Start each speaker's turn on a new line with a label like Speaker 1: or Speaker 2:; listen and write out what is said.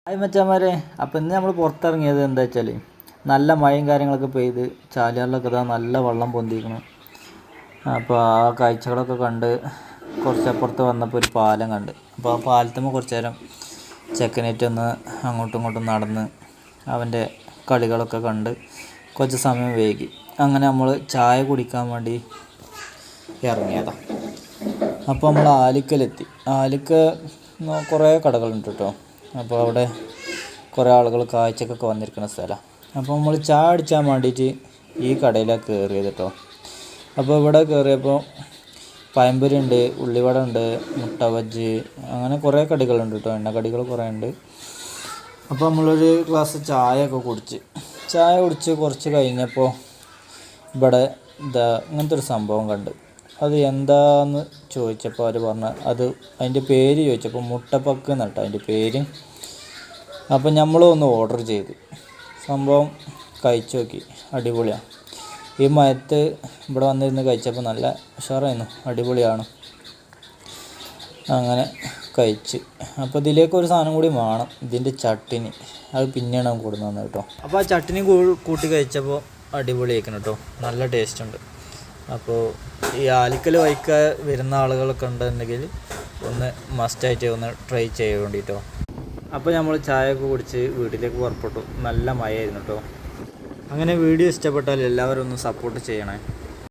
Speaker 1: Hi മച്ചാന്മാരെ, അപ്പോൾ ഇന്ന് നമ്മൾ പുറത്തിറങ്ങിയത് എന്താ വെച്ചാൽ നല്ല മഴയും കാര്യങ്ങളൊക്കെ പെയ്ത് ചാലിയാറിലൊക്കെ ഇതാ നല്ല വെള്ളം പൊന്തിക്കണം. അപ്പോൾ ആ കാഴ്ചകളൊക്കെ കണ്ട് കുറച്ചപ്പുറത്ത് വന്നപ്പോൾ ഒരു പാലം കണ്ട്. അപ്പോൾ ആ പാലത്തുമ്പോൾ കുറച്ച് നേരം ചെക്കനേറ്റൊന്ന് അങ്ങോട്ടും ഇങ്ങോട്ടും നടന്ന് അവൻ്റെ കളികളൊക്കെ കണ്ട് കുറച്ച് സമയം വൈകി. അങ്ങനെ നമ്മൾ ചായ കുടിക്കാൻ വേണ്ടി ഇറങ്ങിയതാണ്. അപ്പോൾ നമ്മൾ ആലിക്കലെത്തി. ആലിക്ക കുറേ കടകളുണ്ട് കേട്ടോ. അപ്പോൾ അവിടെ കുറേ ആളുകൾ കാഴ്ചക്കൊക്കെ വന്നിരിക്കുന്ന സ്ഥലമാണ്. അപ്പോൾ നമ്മൾ ചായ അടിച്ചാൻ വേണ്ടിയിട്ട് ഈ കടയിലാണ് കയറിയത് കേട്ടോ. അപ്പോൾ ഇവിടെ കയറിയപ്പോൾ പഴംപൊരി ഉണ്ട്, ഉള്ളിവട ഉണ്ട്, മുട്ട ബജ്ജി, അങ്ങനെ കുറേ കടികളുണ്ട് കേട്ടോ. എണ്ണക്കടികൾ കുറേ ഉണ്ട്. അപ്പോൾ നമ്മളൊരു ഗ്ലാസ് ചായ കുടിച്ച് കുറച്ച് കഴിഞ്ഞപ്പോൾ ഇവിടെ ഇങ്ങനത്തെ ഒരു സംഭവം കണ്ട്. അത് എന്താന്ന് ചോദിച്ചപ്പോൾ അവർ പറഞ്ഞു, അതിൻ്റെ പേര് ചോദിച്ചപ്പോൾ മുട്ടപ്പക്ക് എന്നിട്ട് അതിൻ്റെ പേര്. അപ്പോൾ നമ്മളൊന്ന് ഓർഡർ ചെയ്ത് സംഭവം കഴിച്ചു നോക്കി. അടിപൊളിയാണ്. ഈ മയത്ത് ഇവിടെ വന്നിരുന്ന് കഴിച്ചപ്പോൾ നല്ല ഉഷാറായിരുന്നു, അടിപൊളിയാണ്. അങ്ങനെ കഴിച്ച്. അപ്പോൾ ഇതിലേക്ക് ഒരു സാധനം കൂടി വേണം, ഇതിൻ്റെ ചട്ടിനി. അത് പിന്നെയാണ് നമുക്ക് കൊടുക്കുന്നത് കേട്ടോ. അപ്പോൾ ആ ചട്ടിനി കൂട്ടി കഴിച്ചപ്പോൾ അടിപൊളിയായിരിക്കണം കേട്ടോ, നല്ല ടേസ്റ്റ് ഉണ്ട്. അപ്പോൾ ഈ ആലിക്കൽ വൈക്ക വരുന്ന ആളുകളൊക്കെ ഉണ്ടെന്നുണ്ടെങ്കിൽ ഒന്ന് മസ്റ്റായിട്ട് ഒന്ന് ട്രൈ ചെയ്യാൻ വേണ്ടിയിട്ടോ. അപ്പോൾ നമ്മൾ ചായയൊക്കെ കുടിച്ച് വീട്ടിലേക്ക് പുറപ്പെട്ടു. നല്ല മഴയായിരുന്നു കേട്ടോ. അങ്ങനെ വീഡിയോ ഇഷ്ടപ്പെട്ടാൽ എല്ലാവരും ഒന്ന് സപ്പോർട്ട് ചെയ്യണേ.